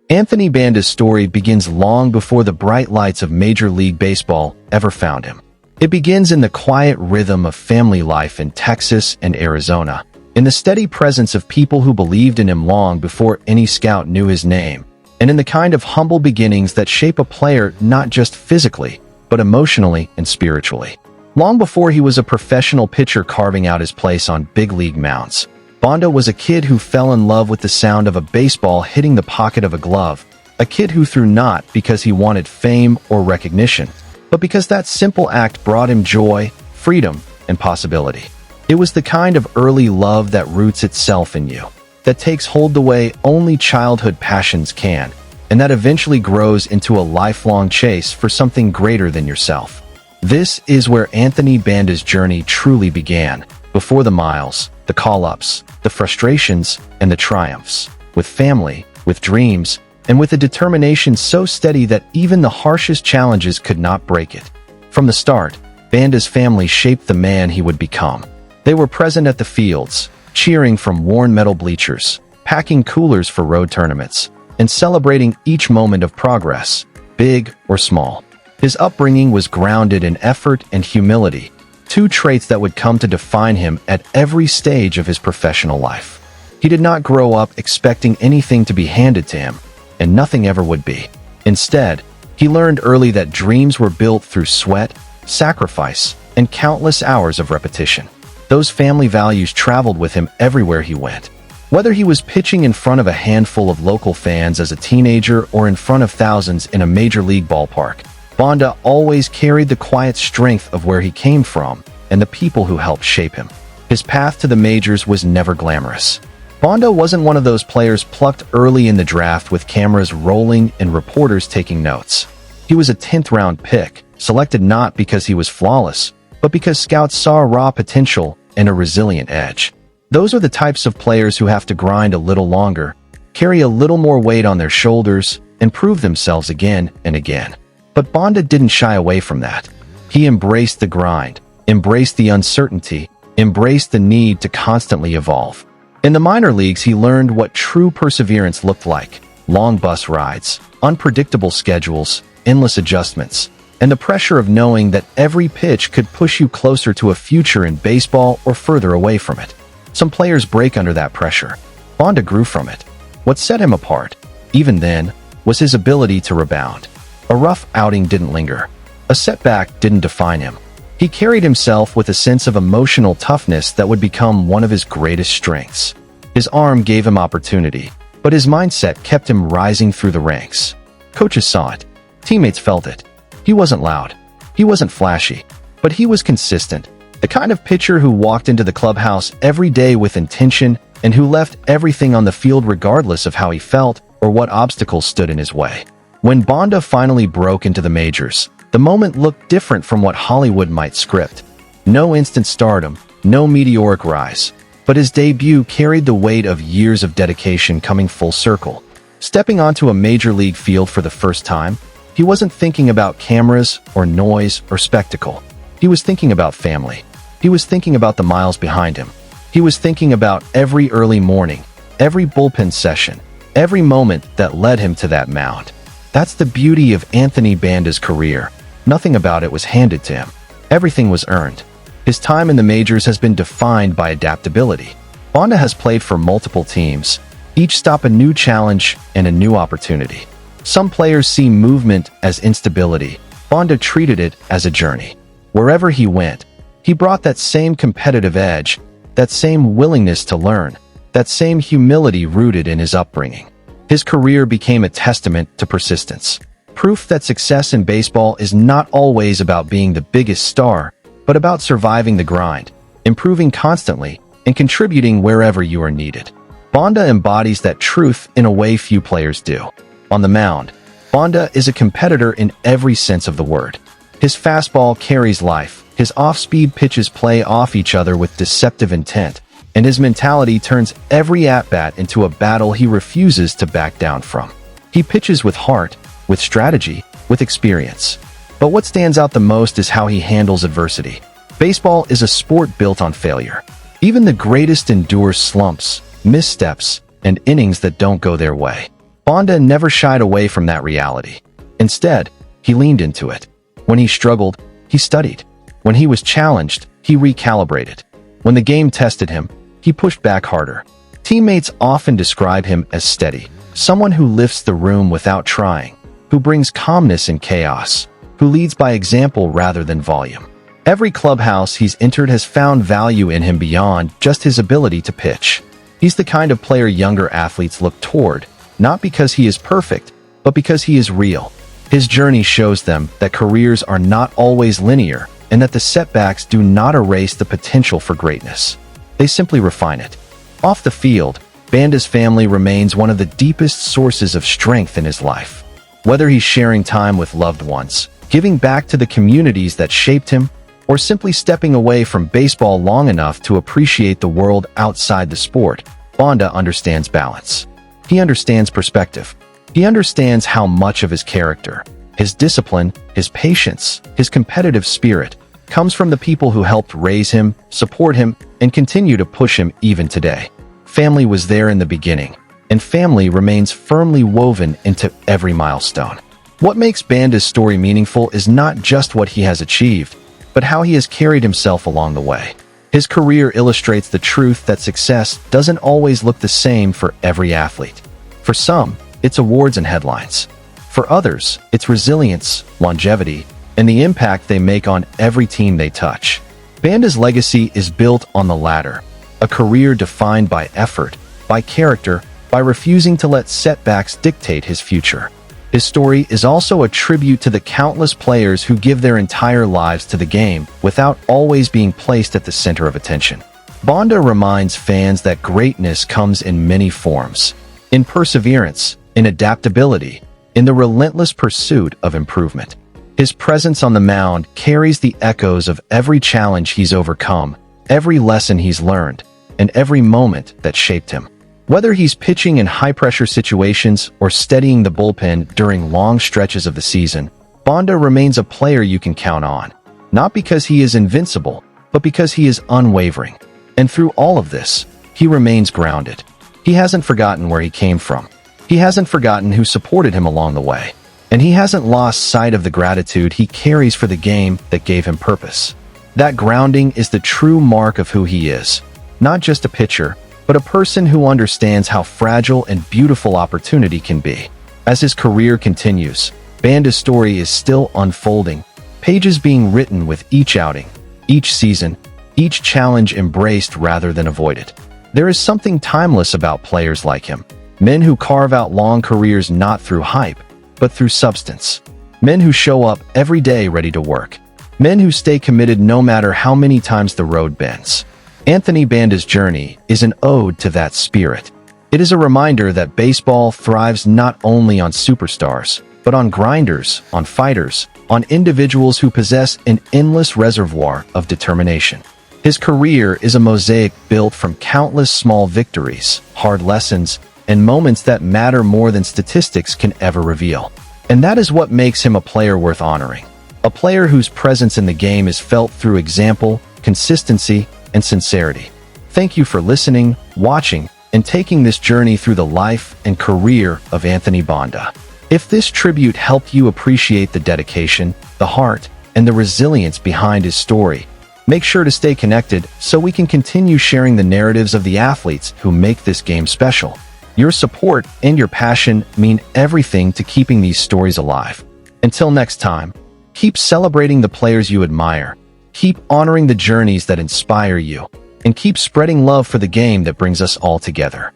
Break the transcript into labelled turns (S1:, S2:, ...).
S1: Anthony Banda's story begins long before the bright lights of Major League Baseball ever found him. It begins in the quiet rhythm of family life in Texas and Arizona, in the steady presence of people who believed in him long before any scout knew his name, and in the kind of humble beginnings that shape a player not just physically, but emotionally and spiritually. Long before he was a professional pitcher carving out his place on big league mounds, Banda was a kid who fell in love with the sound of a baseball hitting the pocket of a glove, a kid who threw not because he wanted fame or recognition, but because that simple act brought him joy, freedom, and possibility. It was the kind of early love that roots itself in you, that takes hold the way only childhood passions can, and that eventually grows into a lifelong chase for something greater than yourself. This is where Anthony Banda's journey truly began, before the miles, the call-ups, the frustrations, and the triumphs, with family, with dreams, and with a determination so steady that even the harshest challenges could not break it. From the start, Banda's family shaped the man he would become. They were present at the fields, cheering from worn metal bleachers, packing coolers for road tournaments, and celebrating each moment of progress, big or small. His upbringing was grounded in effort and humility, two traits that would come to define him at every stage of his professional life. He did not grow up expecting anything to be handed to him, and nothing ever would be. Instead, he learned early that dreams were built through sweat, sacrifice, and countless hours of repetition. Those family values traveled with him everywhere he went. Whether he was pitching in front of a handful of local fans as a teenager or in front of thousands in a major league ballpark, Banda always carried the quiet strength of where he came from and the people who helped shape him. His path to the majors was never glamorous. Banda wasn't one of those players plucked early in the draft with cameras rolling and reporters taking notes. He was a 10th round pick, selected not because he was flawless, but because scouts saw raw potential and a resilient edge. Those are the types of players who have to grind a little longer, carry a little more weight on their shoulders, and prove themselves again and again. But Banda didn't shy away from that. He embraced the grind, embraced the uncertainty, embraced the need to constantly evolve. In the minor leagues, he learned what true perseverance looked like: long bus rides, unpredictable schedules, endless adjustments, and the pressure of knowing that every pitch could push you closer to a future in baseball or further away from it. Some players break under that pressure. Banda grew from it. What set him apart, even then, was his ability to rebound. A rough outing didn't linger. A setback didn't define him. He carried himself with a sense of emotional toughness that would become one of his greatest strengths. His arm gave him opportunity, but his mindset kept him rising through the ranks. Coaches saw it. Teammates felt it. He wasn't loud. He wasn't flashy, but he was consistent. The kind of pitcher who walked into the clubhouse every day with intention and who left everything on the field regardless of how he felt or what obstacles stood in his way. When Banda finally broke into the majors, the moment looked different from what Hollywood might script. No instant stardom, no meteoric rise, but his debut carried the weight of years of dedication coming full circle. Stepping onto a major league field for the first time, he wasn't thinking about cameras or noise or spectacle. He was thinking about family. He was thinking about the miles behind him. He was thinking about every early morning, every bullpen session, every moment that led him to that mound. That's the beauty of Anthony Banda's career. Nothing about it was handed to him. Everything was earned. His time in the majors has been defined by adaptability. Banda has played for multiple teams, each stop a new challenge and a new opportunity. Some players see movement as instability. Banda treated it as a journey. Wherever he went, he brought that same competitive edge, that same willingness to learn, that same humility rooted in his upbringing. His career became a testament to persistence. Proof that success in baseball is not always about being the biggest star, but about surviving the grind, improving constantly, and contributing wherever you are needed. Banda embodies that truth in a way few players do. On the mound, Banda is a competitor in every sense of the word. His fastball carries life, his off-speed pitches play off each other with deceptive intent, and his mentality turns every at-bat into a battle he refuses to back down from. He pitches with heart, with strategy, with experience. But what stands out the most is how he handles adversity. Baseball is a sport built on failure. Even the greatest endure slumps, missteps, and innings that don't go their way. Banda never shied away from that reality. Instead, he leaned into it. When he struggled, he studied. When he was challenged, he recalibrated. When the game tested him, he pushed back harder. Teammates often describe him as steady, someone who lifts the room without trying, who brings calmness in chaos, who leads by example rather than volume. Every clubhouse he's entered has found value in him beyond just his ability to pitch. He's the kind of player younger athletes look toward, not because he is perfect, but because he is real. His journey shows them that careers are not always linear and that the setbacks do not erase the potential for greatness. They simply refine it. Off the field, Banda's family remains one of the deepest sources of strength in his life. Whether he's sharing time with loved ones, giving back to the communities that shaped him, or simply stepping away from baseball long enough to appreciate the world outside the sport, Banda understands balance. He understands perspective. He understands how much of his character, his discipline, his patience, his competitive spirit comes from the people who helped raise him, support him, and continue to push him even today. Family was there in the beginning, and family remains firmly woven into every milestone. What makes Banda's story meaningful is not just what he has achieved, but how he has carried himself along the way. His career illustrates the truth that success doesn't always look the same for every athlete. For some, it's awards and headlines. For others, it's resilience, longevity, and the impact they make on every team they touch. Banda's legacy is built on the latter, a career defined by effort, by character, by refusing to let setbacks dictate his future. His story is also a tribute to the countless players who give their entire lives to the game without always being placed at the center of attention. Banda reminds fans that greatness comes in many forms: in perseverance, in adaptability, in the relentless pursuit of improvement. His presence on the mound carries the echoes of every challenge he's overcome, every lesson he's learned, and every moment that shaped him. Whether he's pitching in high-pressure situations or steadying the bullpen during long stretches of the season, Banda remains a player you can count on, not because he is invincible, but because he is unwavering. And through all of this, he remains grounded. He hasn't forgotten where he came from. He hasn't forgotten who supported him along the way. And he hasn't lost sight of the gratitude he carries for the game that gave him purpose. That grounding is the true mark of who he is, not just a pitcher, but a person who understands how fragile and beautiful opportunity can be. As his career continues, Banda's story is still unfolding, pages being written with each outing, each season, each challenge embraced rather than avoided. There is something timeless about players like him, men who carve out long careers not through hype, but through substance. Men who show up every day ready to work. Men who stay committed no matter how many times the road bends. Anthony Banda's journey is an ode to that spirit. It is a reminder that baseball thrives not only on superstars, but on grinders, on fighters, on individuals who possess an endless reservoir of determination. His career is a mosaic built from countless small victories, hard lessons, and moments that matter more than statistics can ever reveal. And that is what makes him a player worth honoring. A player whose presence in the game is felt through example, consistency, and sincerity. Thank you for listening, watching, and taking this journey through the life and career of Anthony Banda. If this tribute helped you appreciate the dedication, the heart, and the resilience behind his story, make sure to stay connected so we can continue sharing the narratives of the athletes who make this game special. Your support and your passion mean everything to keeping these stories alive. Until next time, keep celebrating the players you admire, keep honoring the journeys that inspire you, and keep spreading love for the game that brings us all together.